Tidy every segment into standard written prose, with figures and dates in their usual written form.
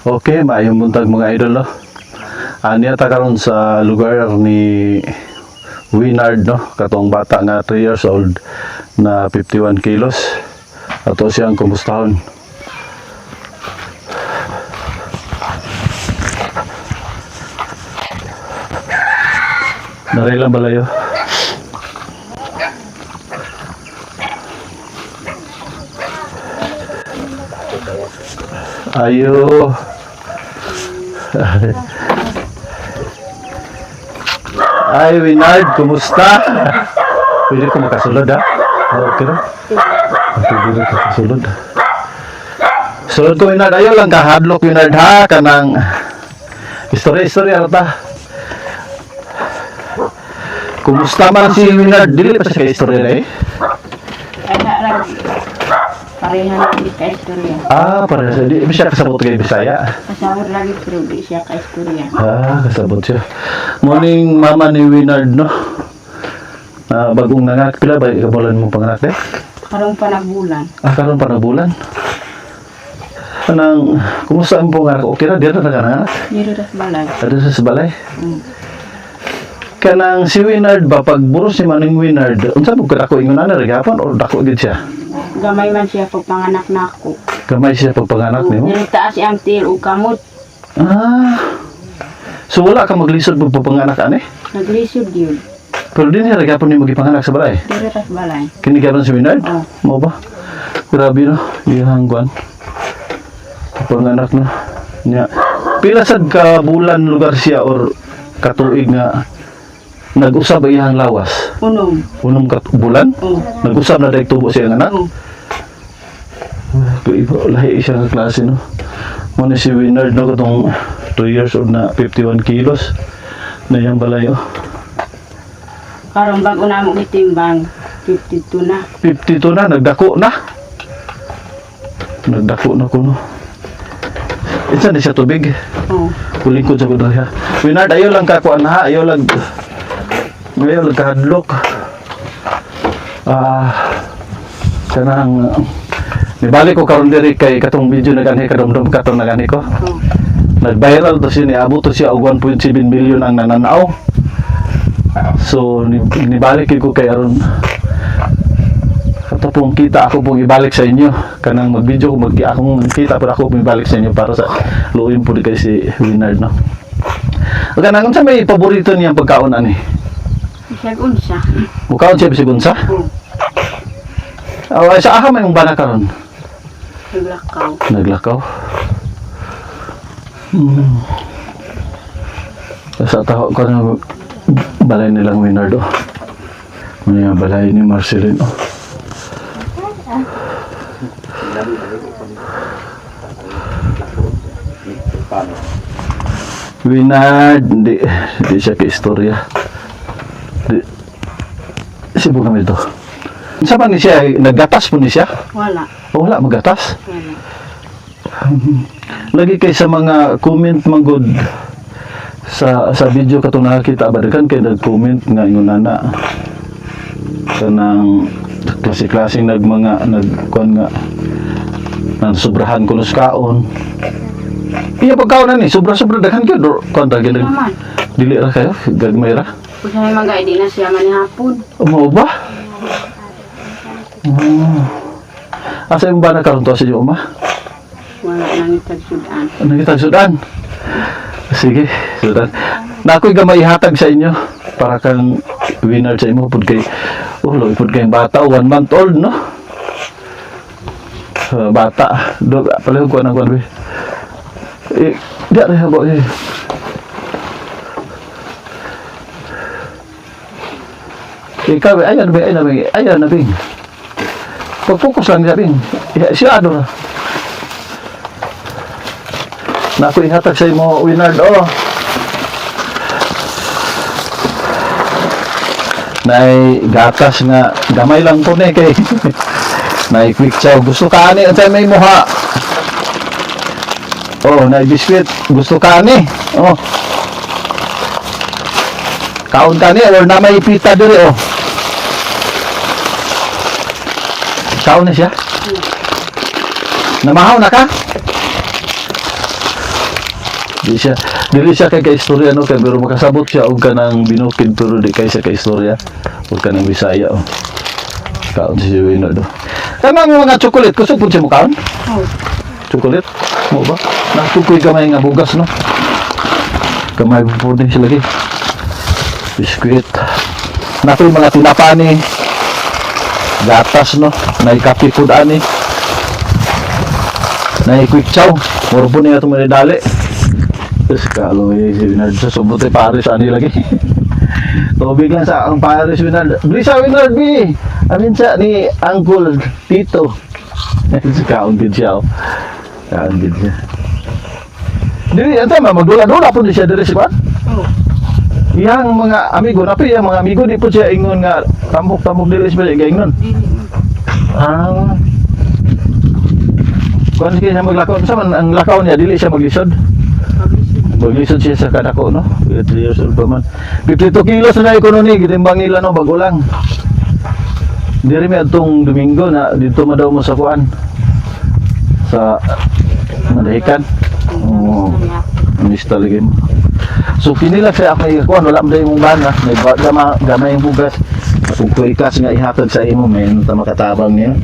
Okay, maayong buntag mga idol, no? Aniya ta karon sa lugar ni Winard, no? Katong bata nga 3 years old na 51 kilos. Ato siyang kumustahon. Naray lang balayo. Ayo. Ay, Winard, kumusta? Pwede ko makasulod, ha? Okay na? Pwede ko makasulod. Sulod ko, Winard. Ayaw lang kahadlok, Winard, ha? Kanang istorya-istorya, rata. Kumusta man si Winard? Dili pa siya ka-istorya na, eh? Parehan lagi ka istorya. Para sa di siya kasabot kay Bisaya. Kasawar lagi pero di siya ka istorya. Kasabot siya. Morning mama ni Winard, no? Bagong nanganak pila ba ikabulan mo panganak eh? Karong pa na bulan. Karon pa na bulan. Anang kumusta ang panganak? Okay ra dira na nanganak? Dito sa balay. Ada sa balay. Kanang si Winard ba pag buros si Manning Winard, unsa mo kadako ingon ana gapon or dako gid siya? Gamay man siya pag panganak na ako. Gamay siya pag panganak nimo? Nilitaas siyang til o kamot. So wala ka maglisod pag panganak ani? Naglisod yun. Pero din niya gapon nimo gipanganak sa balay. Dito sa balay. Kini karon si Winard? Oo. Mo ba? Grabe no, iyang kuan. Panganak na. Nya. Pila sad ka bulan lugar siya or katuig nga nag-usab iyang lawas? Unom ka bulan? Oo. Nag-usab na dahil tubo siya ng anak? Oo. Iba, lahi siya ng klase, no? Muna si Winard, no? Katong 2 years old na 51 kilos na iyang balayo. Karong bago na mo itimbang. 52 na. 52 na, nagdako na. Nagdako na ko, no? Isa na siya tubig. Oo. Kulingkod sa kudo siya. Winard, ayaw lang kakuan ha. Ayaw lang kahadlok. Kanang nibalik ko karon diri kay katong video nagani kadomdom katong nagani ko. Oo. Nag-viral to siya, niabot to siya og 1.7 million ang nananaw. So nibalik ko kay aron ato pong kita ako pong ibalik sa inyo. Kanang mag-video ko akong kita pero ako pong ibalik sa inyo para sa luoyin po di kay si Winard, no. Kanang unsa may paborito niyang pagkaon ani? Isag unsa. Mukaon siya bisig unsa? Oo. Sa aha may mong bana karon? Naglakaw. Naglakaw. Sa taho ko na balay nilang Winardo. May balay ni Marcelino. Winard, di siya ka-istorya. Sibo kami ito. Sa man ni siya, naggatas po ni siya? Wala. Wala, magatas. Wala. Lagi kay sa mga comment manggod sa video katong nakakita badakan kay nag-comment nga ingon nana kanang klase-klaseng nagkuan nga nang sobrahan kunos kaon. Iya pagkaon ni sobra-sobra daghan kay kuan ta gid Naman. dili ra kayo gagmay ra. Kung sa mga di na siya manihapon. Mao ba? Asa yung ba na karon to sa inyo, ma? Wala nang itagsudan. Nakita sudan. Sige, sudan. Na ako'y gamay hatag sa inyo para kang Winard sa imo pud kay loy pud kay bata 1 month old, no? Bata, do palihog ko nang kuan. Di ra habo eh. Ikaw ayan na bing. Pag-focus lang niya bing. Siya ano na. Na ako ihatag sa imo Winard, Nay gatas nga gamay lang po ni kay nay quick chow gusto ka ani unsay may moha. Nay biscuit gusto ka ani. Kaon ka ni or na may pita diri Kaon na siya. Namahaw na ka? Dili siya kay kaistorya no kay pero makasabot siya og kanang binukid pero di kay siya kaistorya og kanang Bisaya oh. Kaon si Winard do. Kanang mga chocolate kusog pud siya mo kaon? Oh. Chocolate mo ba? Natukoy gamay nga bugas no. Gamay po din siya lagi. Biskuit. Nakoy mga tinapa ni gatas no. Nay kape pud ani. Nay quick chow. Muro po niya itong manidali. Terus kalau si Winard sa subuti Paris ani lagi. Tubig lang sa ang Paris Winard. Bili sa Winard bi. Amin sa ni Uncle Tito. Kaon din siya. Kaon din siya. Dili anta magdula-dula po di siya diri sa kwan. Oh. Iyang mga amigo, napi yung mga amigo, di po siya ingon nga, tambok-tambok dili siya ingon. Dili. Ah. Kung siya maglakaw, saan ang lakaw niya, dili siya maglisod. Pabisi. Maglisod siya sa kadako, no? 3 years old pa man. 52 kilos na ekonomi, gitimbang nila, no? Bago lang. Diri may atong Domingo na dito madaw mo sa kuan. Sa Madahikan. Oo. Minista lagi mo. So kinila siya ako kuan wala man mong bana, may gamay yung bugas. Kung ikas nga ihatag sa imo men ta makatabang niya.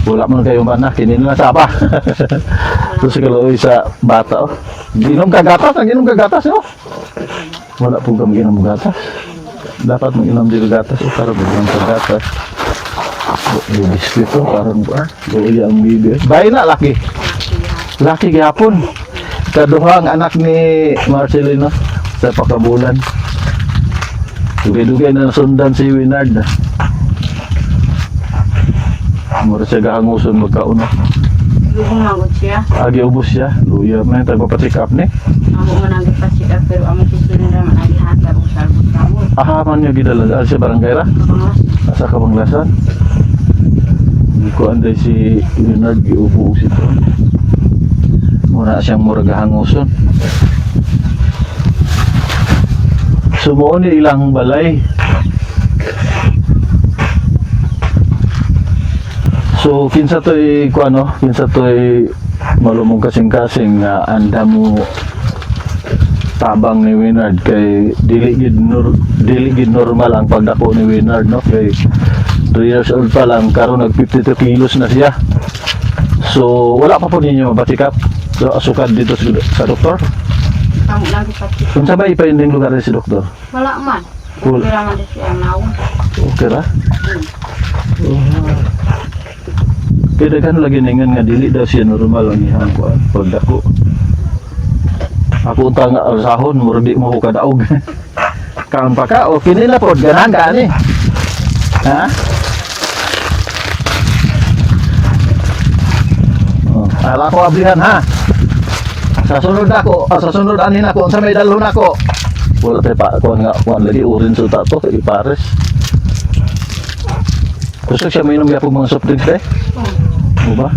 Wala man kayo bana, kinila sa apa. So siguro sa bata oh. Ginom ka gatas oh. Wala po kami ginom gatas. Dapat mag-inom din gatas para bigyan ka gatas. Biskuit oh, parang ba? Buhay ang bibi. Bahay na laki. Laki gihapon. Kaduha ang anak ni Marcelino sa pakabulan. Dugay-dugay na nasundan si Winard. Mura siya gahanguson magkauna. Lubong mangot siya. Agi ubos siya. Luya man tagpapacheck up ni. Amo man ang ipasika pero amo kisulin naman ang ihatag og salbot kamo. Ahaman niya gidala sa barangay ra. Kapangas. Asa Kabanglasan. Hindi ko anday si Winard giubo si to. Mura siyang mura gahanguson. Sumuon ni ilang balay. So kinsa to'y kuano, kinsa to'y malumong kasing-kasing nga anda mo tabang ni Winard kay dili gid normal ang pagdako ni Winard no kay 3 years old pa lang karon nag 52 kilos na siya. So wala pa po ninyo mabatikap. So asukad dito sa doktor. Kamu lang ipasika. Kung sa ba ipainding lugar si doktor? Wala man. Cool. Kira man siya ang naon. Okay ra? Kaya kan lagi ningan nga dili daw siya normal ang ihang pagdako. Ako utang nga sahon mura di mo ko kadaog. Kaon pa ka o kinila pod ganahan ka ani. Ha? Oh, ala ko ablihan ha. Sa sunod anin ako sa may dalhon ako. Wala tay pa ko nga kuan lagi urin sa tato kay pares. Gusto siya mainom gyapon mga soft drinks eh. Mo ba?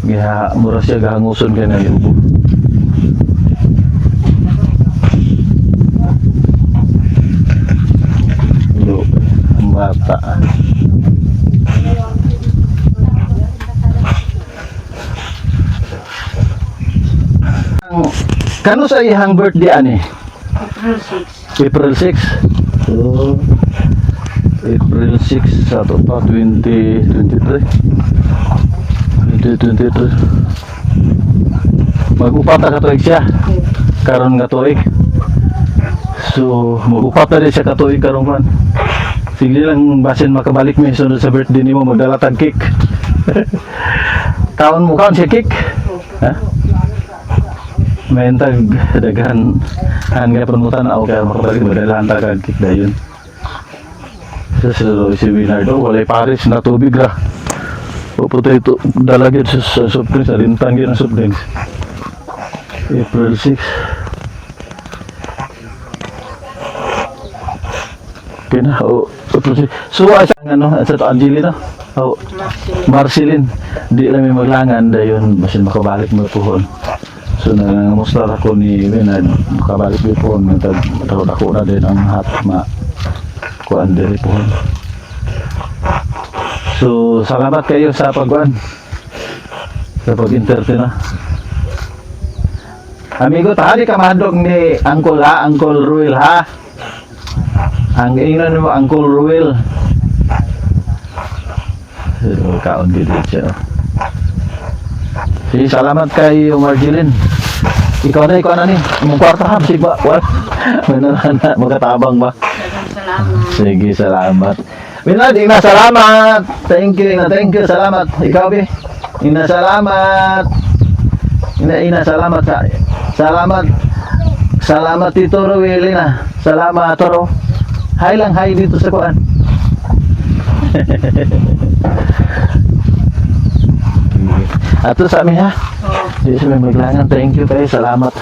Ya, mura siya gahanguson kay na yubo. Yo, ang bata. Kano sa iyang birthday ani? April 6. April 6. So, April 6 sa to pa 2023. 2023. Mag-upata ka tuig siya. Karon nga tuig. So, mag-upata din siya ka tuig karon man. Sige lang basin makabalik mi sunod sa birthday nimo magdala tag cake. Kaon mo kaon siya cake? Ha? May tag daghan nga promotan ako kaya makabalik madalahan tag cake dayon. So, si Winardo walay Paris na tubig ra. Pupunta ito dalagid sa soft drinks, alintan gid ang soft drinks. April 6. Kina April 6. So asa ano sa Angelina? Oh, Marcelin. Di lang may maglangan dayon basin makabalik mo puhon. So nangamusta ako ni Winard, kabalik po nagtawag ako na din ang hatma kuan diri po. So salamat kayo sa pagkuan, sa pag-entertain na. Amigo, tali ka madog ni Uncle ha, Uncle Ruel ha. Ang ingnan mo, Uncle Ruel. So, kaon dito siya. Sige, salamat kay Marjeline. Ikaw na ni. Mong kwarta ha, sige ba? Magkatabang ba? Salamat. Sige, salamat. Winard, Ina, salamat. Thank you, salamat. Ikaw, Bi. Ina, salamat. Ina, salamat. Salamat Tito Ruel, Ina. Salamat, Toro. Hi lang, hi dito sa kuan. Ato sa amin ha. Oo. Di sa may maglangan. Thank you kayo. Salamat.